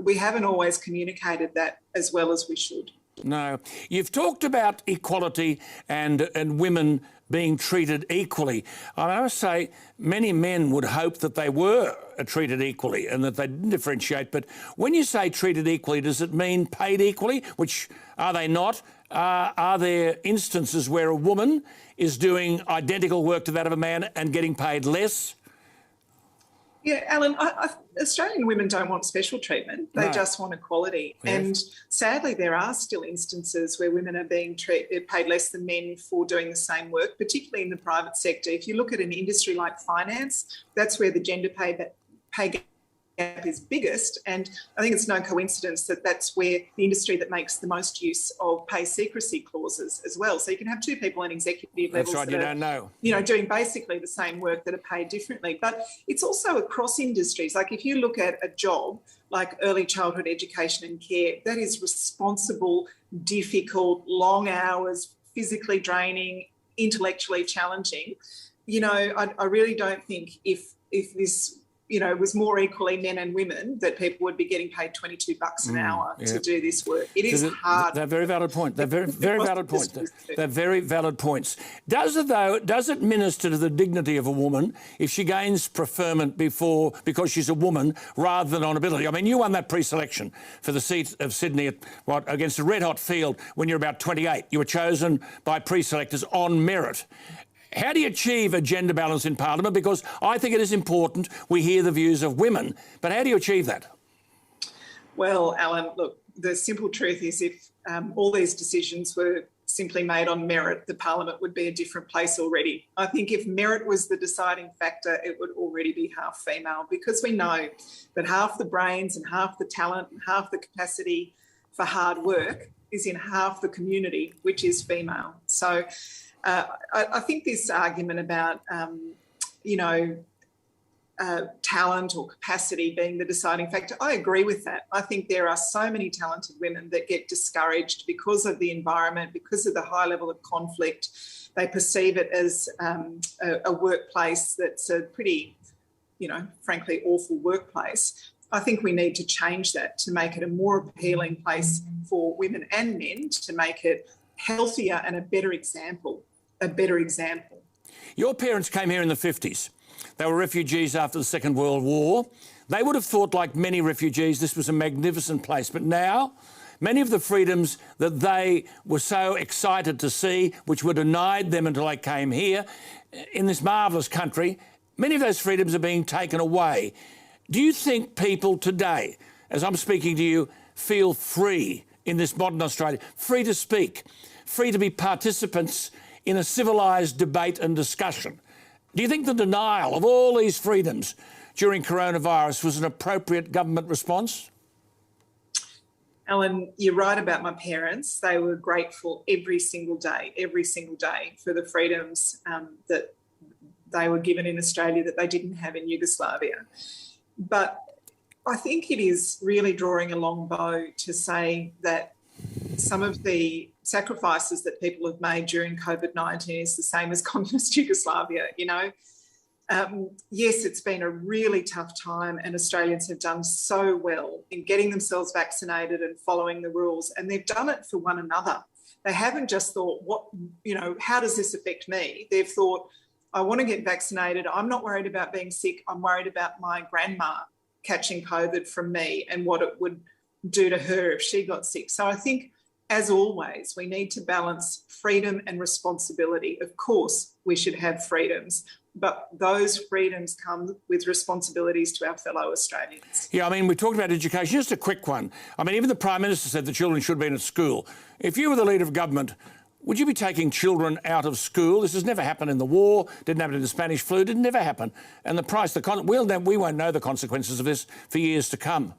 we haven't always communicated that as well as we should. No. You've talked about equality and women being treated equally. I must say many men would hope that they were treated equally and that they didn't differentiate. But when you say treated equally, does it mean paid equally? Which are they not? Are there instances where a woman is doing identical work to that of a man and getting paid less? Yeah, Alan, Australian women don't want special treatment. They just want equality. Yes. And sadly, there are still instances where women are being paid less than men for doing the same work, particularly in the private sector. If you look at an industry like finance, that's where the gender pay gap is biggest. And I think it's no coincidence that that's where the industry that makes the most use of pay secrecy clauses as well. So you can have two people on executive levels that don't know. Doing basically the same work that are paid differently. But it's also across industries. Like if you look at a job like early childhood education and care, that is responsible, difficult, long hours, physically draining, intellectually challenging. I really don't think if this was more equally men and women, that people would be getting paid $22 an hour to do this work. It is hard. They're very valid point. They're very valid points. They're very valid points. Does it minister to the dignity of a woman if she gains preferment because she's a woman rather than on ability? I mean, you won that pre-selection for the seat of Sydney against a red-hot field when you're about 28. You were chosen by pre-selectors on merit. How do you achieve a gender balance in Parliament? Because I think it is important we hear the views of women. But how do you achieve that? Well, Alan, look, the simple truth is if all these decisions were simply made on merit, the parliament would be a different place already. I think if merit was the deciding factor, it would already be half female, because we know that half the brains and half the talent and half the capacity for hard work is in half the community, which is female. So I think this argument about, talent or capacity being the deciding factor, I agree with that. I think there are so many talented women that get discouraged because of the environment, because of the high level of conflict. They perceive it as a workplace that's a pretty, frankly, awful workplace. I think we need to change that to make it a more appealing place for women and men, to make it healthier and a better example. Your parents came here in the 50s. They were refugees after the Second World War. They would have thought, like many refugees, this was a magnificent place. But now, many of the freedoms that they were so excited to see, which were denied them until they came here, in this marvellous country, many of those freedoms are being taken away. Do you think people today, as I'm speaking to you, feel free in this modern Australia, free to speak, free to be participants in a civilised debate and discussion? Do you think the denial of all these freedoms during coronavirus was an appropriate government response? Alan, you're right about my parents. They were grateful every single day for the freedoms that they were given in Australia that they didn't have in Yugoslavia. But I think it is really drawing a long bow to say that some of the sacrifices that people have made during COVID-19 is the same as communist Yugoslavia, Yes, it's been a really tough time, and Australians have done so well in getting themselves vaccinated and following the rules, and they've done it for one another. They haven't just thought, how does this affect me? They've thought, I want to get vaccinated. I'm not worried about being sick. I'm worried about my grandma catching COVID from me and what it would do to her if she got sick. So I think, as always, we need to balance freedom and responsibility. Of course, we should have freedoms, but those freedoms come with responsibilities to our fellow Australians. Yeah, we talked about education. Just a quick one. Even the Prime Minister said the children should be in at school. If you were the leader of government, would you be taking children out of school? This has never happened in the war, didn't happen in the Spanish flu, didn't never happen. And the price, we won't know the consequences of this for years to come.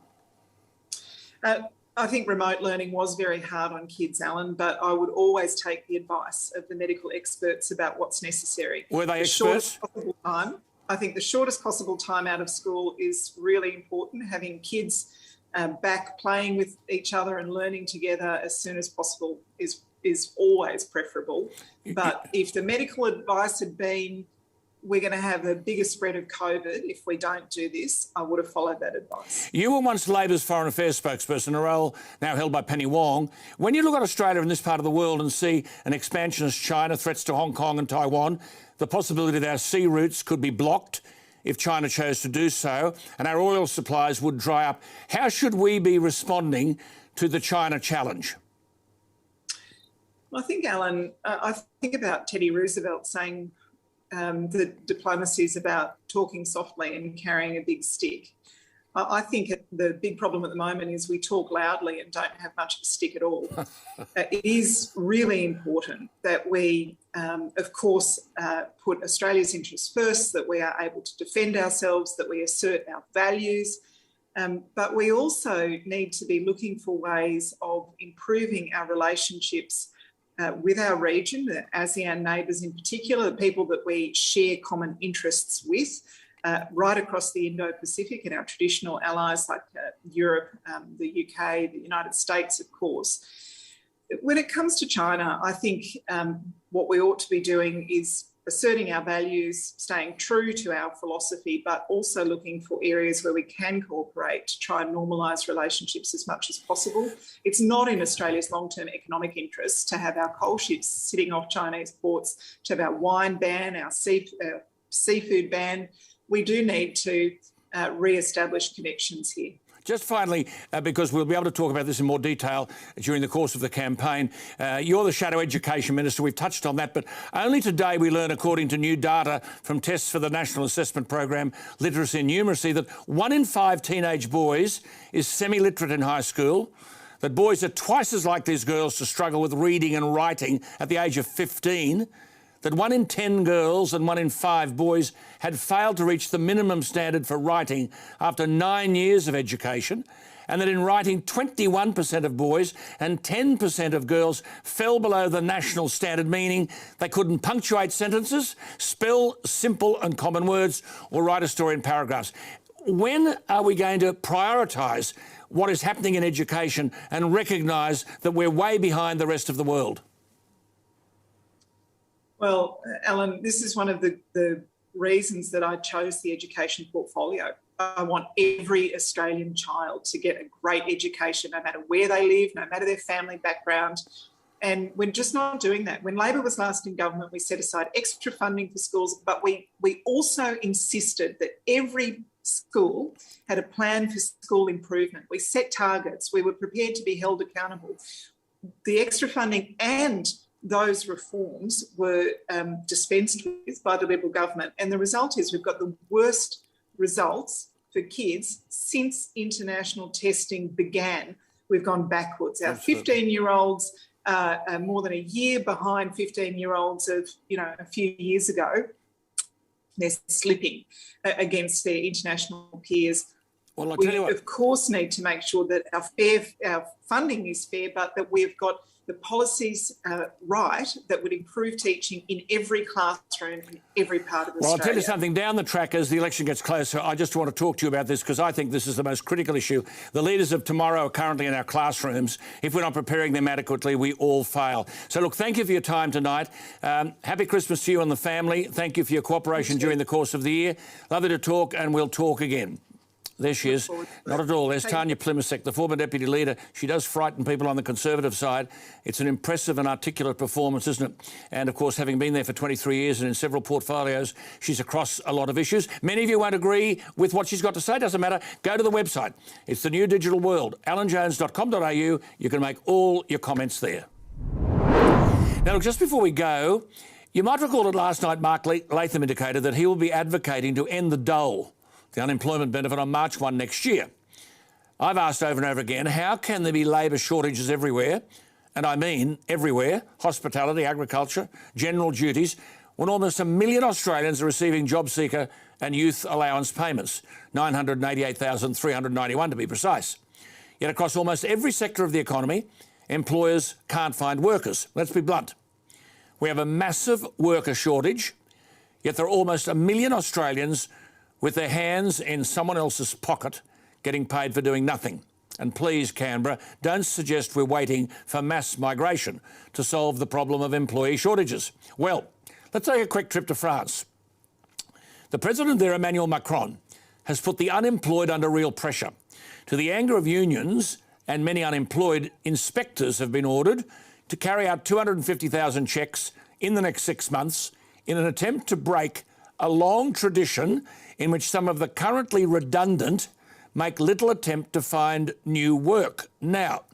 I think remote learning was very hard on kids, Alan, but I would always take the advice of the medical experts about what's necessary. Were they experts? I think the shortest possible time out of school is really important. Having kids back playing with each other and learning together as soon as possible is always preferable. But if the medical advice had been, we're going to have a bigger spread of COVID if we don't do this, I would have followed that advice. You were once Labor's foreign affairs spokesperson, a role now held by Penny Wong. When you look at Australia in this part of the world and see an expansionist China, threats to Hong Kong and Taiwan, the possibility that our sea routes could be blocked if China chose to do so, and our oil supplies would dry up, how should we be responding to the China challenge? Well, I think, Alan, I think about Teddy Roosevelt saying, that diplomacy is about talking softly and carrying a big stick. I think the big problem at the moment is we talk loudly and don't have much of a stick at all. It is really important that we, of course, put Australia's interests first, that we are able to defend ourselves, that we assert our values, but we also need to be looking for ways of improving our relationships with our region, the ASEAN neighbours in particular, the people that we share common interests with, right across the Indo-Pacific, and our traditional allies like Europe, the UK, the United States, of course. When it comes to China, I think what we ought to be doing is asserting our values, staying true to our philosophy, but also looking for areas where we can cooperate to try and normalise relationships as much as possible. It's not in Australia's long-term economic interests to have our coal ships sitting off Chinese ports, to have our wine ban, our seafood ban. We do need to re-establish connections here. Just finally, because we'll be able to talk about this in more detail during the course of the campaign, you're the Shadow Education Minister. We've touched on that, but only today we learn, according to new data from tests for the National Assessment Program, Literacy and Numeracy, that 1 in 5 teenage boys is semi-literate in high school. that boys are twice as likely as girls to struggle with reading and writing at the age of 15, that 1 in 10 girls and 1 in 5 boys had failed to reach the minimum standard for writing after 9 years of education, and that in writing 21% of boys and 10% of girls fell below the national standard, meaning they couldn't punctuate sentences, spell simple and common words, or write a story in paragraphs. When are we going to prioritise what is happening in education and recognise that we're way behind the rest of the world? Well, Alan, this is one of the reasons that I chose the education portfolio. I want every Australian child to get a great education, no matter where they live, no matter their family background. And we're just not doing that. When Labor was last in government, we set aside extra funding for schools, but we also insisted that every school had a plan for school improvement. We set targets. We were prepared to be held accountable. The extra funding and those reforms were dispensed with by the Liberal government. And the result is we've got the worst results for kids since international testing began. We've gone backwards. Our 15-year-olds are more than a year behind 15-year-olds of, a few years ago. They're slipping against their international peers. Well, I'll tell you what, of course, need to make sure that our funding is fair, but that we've got the policies right that would improve teaching in every classroom in every part of Australia. Well, I'll tell you something, down the track as the election gets closer, I just want to talk to you about this because I think this is the most critical issue. The leaders of tomorrow are currently in our classrooms. If we're not preparing them adequately, we all fail. So, look, thank you for your time tonight. Happy Christmas to you and the family. Thank you for your cooperation during the course of the year. Lovely to talk, and we'll talk again. There she is. Not at all. There's Tanya Plibersek, the former Deputy Leader. She does frighten people on the Conservative side. It's an impressive and articulate performance, isn't it? And, of course, having been there for 23 years and in several portfolios, she's across a lot of issues. Many of you won't agree with what she's got to say. Doesn't matter. Go to the website. It's the new digital world, alanjones.com.au. You can make all your comments there. Now, look, just before we go, you might recall that last night Mark Latham indicated that he will be advocating to end the dole, the unemployment benefit, on March 1 next year. I've asked over and over again, how can there be labour shortages everywhere, and I mean everywhere, hospitality, agriculture, general duties, when almost 1 million Australians are receiving job seeker and youth allowance payments, 988,391 to be precise. Yet across almost every sector of the economy, employers can't find workers. Let's be blunt. We have a massive worker shortage, yet there are almost 1 million Australians with their hands in someone else's pocket, getting paid for doing nothing. And please, Canberra, don't suggest we're waiting for mass migration to solve the problem of employee shortages. Well, let's take a quick trip to France. The president there, Emmanuel Macron, has put the unemployed under real pressure. To the anger of unions and many unemployed, inspectors have been ordered to carry out 250,000 checks in the next 6 months in an attempt to break a long tradition in which some of the currently redundant make little attempt to find new work. Now,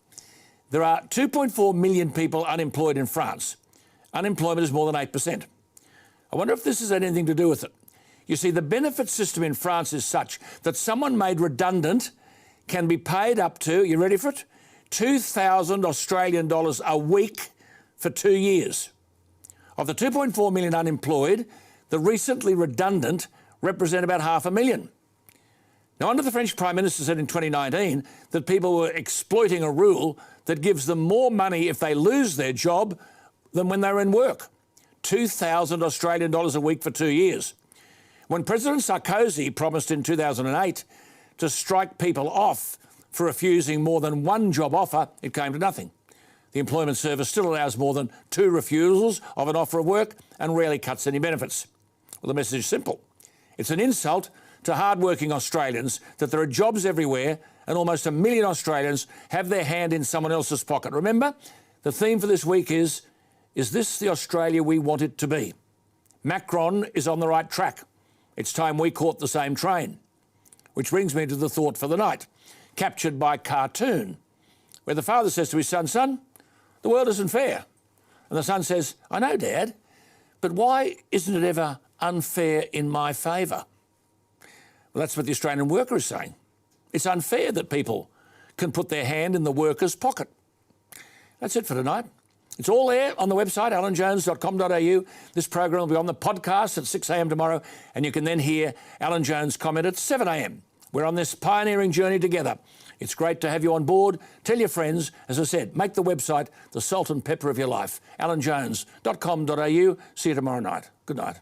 there are 2.4 million people unemployed in France. Unemployment is more than 8%. I wonder if this has anything to do with it. You see, the benefit system in France is such that someone made redundant can be paid up to, you ready for it, 2,000 Australian dollars a week for 2 years. Of the 2.4 million unemployed, the recently redundant represent about 500,000. Now, under the French Prime Minister said in 2019 that people were exploiting a rule that gives them more money if they lose their job than when they're in work. 2,000 Australian dollars a week for 2 years. When President Sarkozy promised in 2008 to strike people off for refusing more than one job offer, it came to nothing. The Employment Service still allows more than 2 refusals of an offer of work and rarely cuts any benefits. Well, the message is simple. It's an insult to hard-working Australians that there are jobs everywhere and almost 1 million Australians have their hand in someone else's pocket. Remember, the theme for this week is this the Australia we want it to be? Macron is on the right track. It's time we caught the same train. Which brings me to the thought for the night, captured by cartoon, where the father says to his son, "Son, the world isn't fair." And the son says, "I know, Dad, but why isn't it ever unfair in my favour?" Well, that's what the Australian worker is saying. It's unfair that people can put their hand in the worker's pocket. That's it for tonight. It's all there on the website, alanjones.com.au. This program will be on the podcast at 6 a.m. tomorrow, and you can then hear Alan Jones comment at 7 a.m. We're on this pioneering journey together. It's great to have you on board. Tell your friends. As I said, make the website the salt and pepper of your life, alanjones.com.au. See you tomorrow night. Good night.